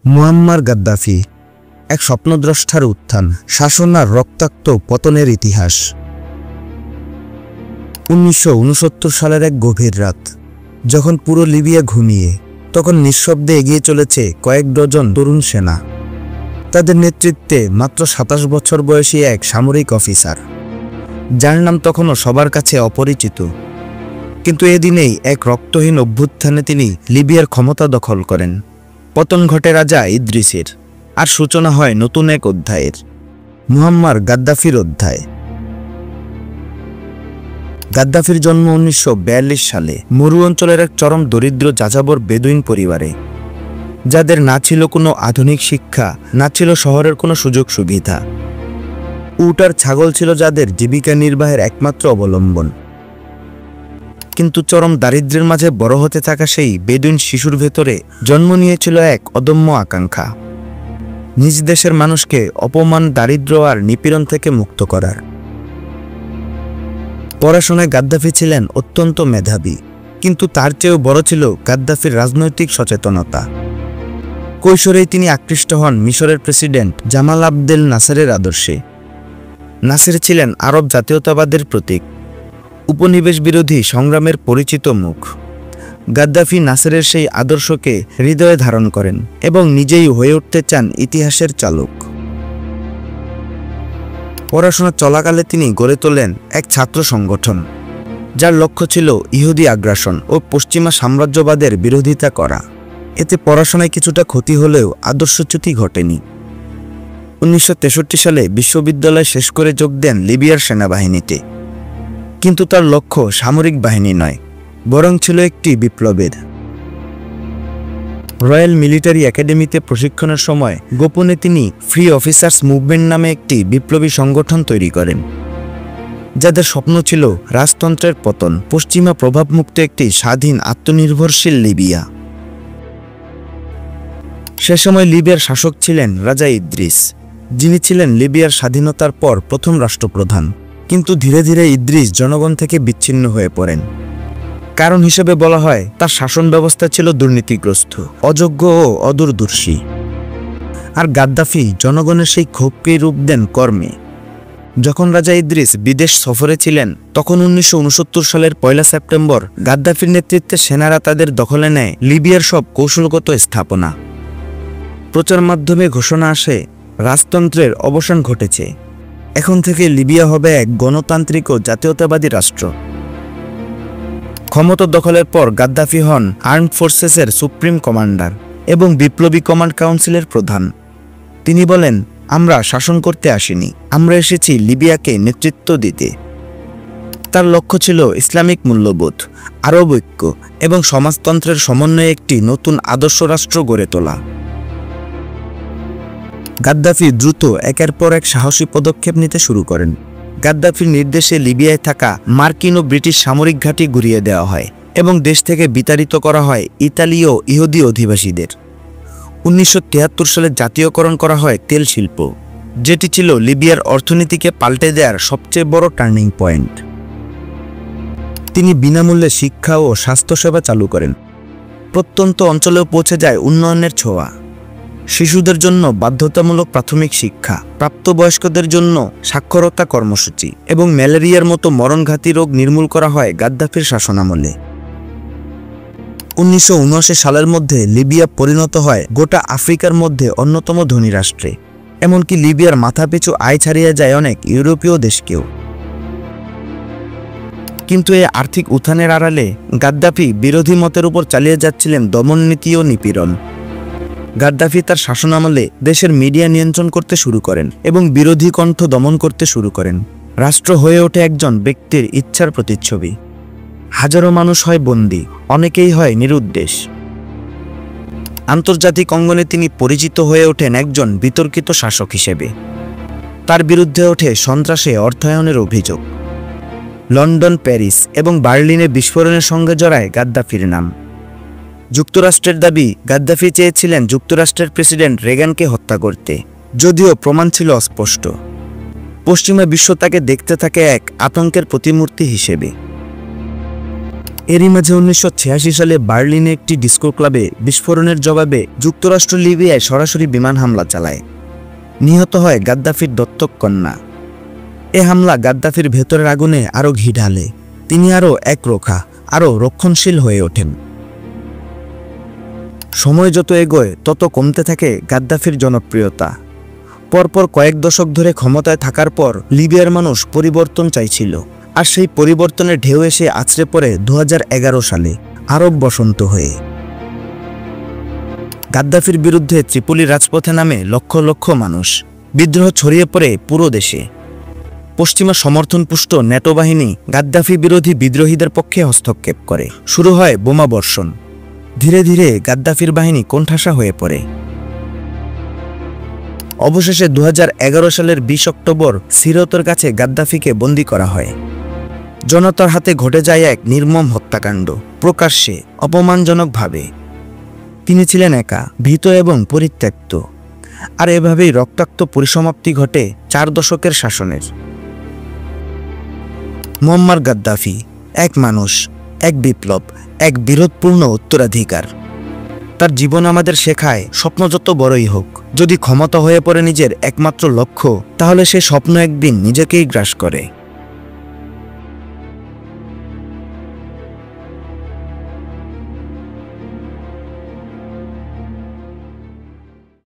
Muammar Gaddafi, এক স্বপ্নদ্রষ্টার উত্থান, শাসন আর রক্তাক্ত পতনের ইতিহাস। 1969 সালের এক গভীর রাত, যখন পুরো লিবিয়া ঘুমিয়ে, তখন নিঃশব্দে এগিয়ে চলেছে কয়েক ডজন তরুণ সেনা। তাদের নেতৃত্বে মাত্র 27 বছর বয়সী এক সামরিক অফিসার, যার নাম তখনও সবার কাছে অপরিচিত। কিন্তু এদিনেই এক রক্তহীন অভ্যুত্থানে তিনি লিবিয়ার ক্ষমতা দখল করেন। পতন ঘটে রাজা ইদ্রিসের, আর সূচনা হয় নতুন এক অধ্যায়ের, মুয়াম্মার গাদ্দাফির অধ্যায়। গাদ্দাফির জন্ম 1942 সালে মরু অঞ্চলের এক চরম দরিদ্র যাযাবর বেদুইন পরিবারে, যাদের না ছিল কোনো আধুনিক শিক্ষা, না ছিল শহরের কোনো সুযোগ সুবিধা। উট আর ছাগল ছিল যাদের জীবিকা নির্বাহের একমাত্র অবলম্বন। কিন্তু চরম দারিদ্র্যের মাঝে বড় হতে থাকা সেই বেদুইন শিশুর ভেতরে জন্ম নিয়েছিল এক অদম্য আকাঙ্ক্ষা, নিজ দেশের মানুষকে অপমান, দারিদ্র্য আর নিপীড়ন থেকে মুক্ত করার। পড়াশোনায় গাদ্দাফি ছিলেন অত্যন্ত মেধাবী, কিন্তু তার চেয়েও বড় ছিল গাদ্দাফির রাজনৈতিক সচেতনতা। কৈশোরেই তিনি আকৃষ্ট হন মিশরের প্রেসিডেন্ট জামাল আবদেল নাসেরের আদর্শে। নাসের ছিলেন আরব জাতীয়তাবাদের প্রতীক, উপনিবেশ বিরোধী সংগ্রামের পরিচিত মুখ। গাদ্দাফি নাসেরের সেই আদর্শকে হৃদয়ে ধারণ করেন এবং নিজেই হয়ে উঠতে চান ইতিহাসের চালক। পড়াশোনা চলাকালে তিনি গড়ে তোলেন এক ছাত্র সংগঠন, যার লক্ষ্য ছিল ইহুদি আগ্রাসন ও পশ্চিমা সাম্রাজ্যবাদের বিরোধিতা করা। এতে পড়াশোনায় কিছুটা ক্ষতি হলেও আদর্শচ্যুতি ঘটেনি। 1963 সালে বিশ্ববিদ্যালয় শেষ করে যোগ দেন লিবিয়ার সেনাবাহিনীতে। কিন্তু তার লক্ষ্য সামরিক বাহিনী নয়, বরং ছিল একটি বিপ্লবের। রয়্যাল মিলিটারি একাডেমিতে প্রশিক্ষণের সময় গোপনে তিনি ফ্রি অফিসার্স মুভমেন্ট নামে একটি বিপ্লবী সংগঠন তৈরি করেন, যাদের স্বপ্ন ছিল রাজতন্ত্রের পতন, পশ্চিমা প্রভাবমুক্ত একটি স্বাধীন আত্মনির্ভরশীল লিবিয়া। সে সময় লিবিয়ার শাসক ছিলেন রাজা ইদ্রিস, যিনি ছিলেন লিবিয়ার স্বাধীনতার পর প্রথম রাষ্ট্রপ্রধান। কিন্তু ধীরে ধীরে ইদ্রিস জনগণ থেকে বিচ্ছিন্ন হয়ে পড়েন। কারণ হিসেবে বলা হয় তার শাসন ব্যবস্থা ছিল দুর্নীতিগ্রস্ত, অযোগ্য ও অদূরদর্শী। আর গাদ্দাফি জনগণের সেই ক্ষোভকেই রূপ দেন কর্মে। যখন রাজা ইদ্রিস বিদেশ সফরে ছিলেন, তখন 1969 সালের 1 সেপ্টেম্বর গাদ্দাফির নেতৃত্বে সেনারা তাদের দখলে নেয় লিবিয়ার সব কৌশলগত স্থাপনা। প্রচার মাধ্যমে ঘোষণা আসে, রাজতন্ত্রের অবসান ঘটেছে, এখন থেকে লিবিয়া হবে এক গণতান্ত্রিক ও জাতীয়তাবাদী রাষ্ট্র। ক্ষমতা দখলের পর গাদ্দাফি হন আর্মড ফোর্সেসের সুপ্রিম কমান্ডার এবং বিপ্লবী কমান্ড কাউন্সিলের প্রধান। তিনি বলেন, আমরা শাসন করতে আসিনি, আমরা এসেছি লিবিয়াকে নেতৃত্ব দিতে। তার লক্ষ্য ছিল ইসলামিক মূল্যবোধ, আরব ঐক্য এবং সমাজতন্ত্রের সমন্বয়ে একটি নতুন আদর্শ রাষ্ট্র গড়ে তোলা। গাদ্দাফি দ্রুত একের পর এক সাহসী পদক্ষেপ নিতে শুরু করেন। গাদ্দাফির নির্দেশে লিবিয়ায় থাকা মার্কিন ও ব্রিটিশ সামরিক ঘাঁটি গুঁড়িয়ে দেওয়া হয় এবং দেশ থেকে বিতাড়িত করা হয় ইতালীয় ও ইহুদি অধিবাসীদের। 1973 সালে জাতীয়করণ করা হয় তেল শিল্প, যেটি ছিল লিবিয়ার অর্থনীতিকে পাল্টে দেওয়ার সবচেয়ে বড় টার্নিং পয়েন্ট। তিনি বিনামূল্যে শিক্ষা ও স্বাস্থ্যসেবা চালু করেন। প্রত্যন্ত অঞ্চলেও পৌঁছে যায় উন্নয়নের ছোঁয়া। শিশুদের জন্য বাধ্যতামূলক প্রাথমিক শিক্ষা, প্রাপ্তবয়স্কদের জন্য সাক্ষরতা কর্মসূচি এবং ম্যালেরিয়ার মতো মরণঘাতী রোগ নির্মূল করা হয় গাদ্দাফির শাসনামলে। 1979 সালের মধ্যে লিবিয়া পরিণত হয় গোটা আফ্রিকার মধ্যে অন্যতম ধনী রাষ্ট্রে। এমনকি লিবিয়ার মাথাপিছু আয় ছাড়িয়ে যায় অনেক ইউরোপীয় দেশকেও। কিন্তু এই আর্থিক উত্থানের আড়ালে গাদ্দাফি বিরোধী মতের উপর চালিয়ে যাচ্ছিলেন দমননীতি ও নিপীড়ন। গাদ্দাফি তার শাসনামলে দেশের মিডিয়া নিয়ন্ত্রণ করতে শুরু করেন এবং বিরোধী কণ্ঠ দমন করতে শুরু করেন। রাষ্ট্র হয়ে ওঠে একজন ব্যক্তির ইচ্ছার প্রতিচ্ছবি। হাজারো মানুষ হয় বন্দী, অনেকেই হয় নিরুদ্দেশ। আন্তর্জাতিক অঙ্গনে তিনি পরিচিত হয়ে ওঠেন একজন বিতর্কিত শাসক হিসেবে। তার বিরুদ্ধে ওঠে সন্ত্রাসে অর্থায়নের অভিযোগ। লন্ডন, প্যারিস এবং বার্লিনে বিস্ফোরণের সঙ্গে জড়ায় গাদ্দাফির নাম। যুক্তরাষ্ট্রের দাবি, গাদ্দাফি চেয়েছিলেন যুক্তরাষ্ট্রের প্রেসিডেন্ট রেগানকে হত্যা করতে, যদিও প্রমাণ ছিল অস্পষ্ট। পশ্চিমা বিশ্ব তাকে দেখতে থাকে এক আতঙ্কের প্রতিমূর্তি হিসেবে। এরই মাঝে 1986 সালে বার্লিনে একটি ডিস্কো ক্লাবে বিস্ফোরণের জবাবে যুক্তরাষ্ট্র লিবিয়ায় সরাসরি বিমান হামলা চালায়। নিহত হয় গাদ্দাফির দত্তক কন্যা। এ হামলা গাদ্দাফির ভেতরের আগুনে আরও ঘি ঢালে। তিনি আরও একরোখা, আরও রক্ষণশীল হয়ে ওঠেন। সময় যত এগোয় তত কমতে থাকে গাদ্দাফির জনপ্রিয়তা। পরপর কয়েক দশক ধরে ক্ষমতায় থাকার পর লিবিয়ার মানুষ পরিবর্তন চাইছিল, আর সেই পরিবর্তনের ঢেউ এসে আছড়ে পড়ে 2011 সালে আরব বসন্ত হয়ে। গাদ্দাফির বিরুদ্ধে ত্রিপোলির রাজপথে নামে লক্ষ লক্ষ মানুষ। বিদ্রোহ ছড়িয়ে পড়ে পুরো দেশে। পশ্চিমা সমর্থনপুষ্ট ন্যাটো বাহিনী গাদ্দাফি বিরোধী বিদ্রোহীদের পক্ষে হস্তক্ষেপ করে। শুরু হয় বোমা বর্ষণ। ধীরে ধীরে গাদ্দাফির বাহিনী কোণঠাসা হয়ে পড়ে। অবশেষে 2011 সালের 20 অক্টোবর সিরতের কাছে গাদ্দাফিকে বন্দী করা হয়। জনতার হাতে ঘটে যায় এক নির্মম হত্যাকাণ্ড, প্রকাশ্যে, অপমানজনকভাবে। তিনি ছিলেন একা, ভীত এবং পরিত্যক্ত। আর এভাবেই রক্তাক্ত পরিসমাপ্তি ঘটে 4 দশকের শাসনের। মুয়াম্মার গাদ্দাফি, এক মানুষ, এক বিপ্লব, এক বিরোধপূর্ণ উত্তরাধিকার। তার জীবন আমাদের শেখায়, স্বপ্ন যত বড়ই হোক, যদি ক্ষমতা হয়ে পড়ে নিজের একমাত্র লক্ষ্য, তাহলে সে স্বপ্ন একদিন নিজেকেই গ্রাস করে।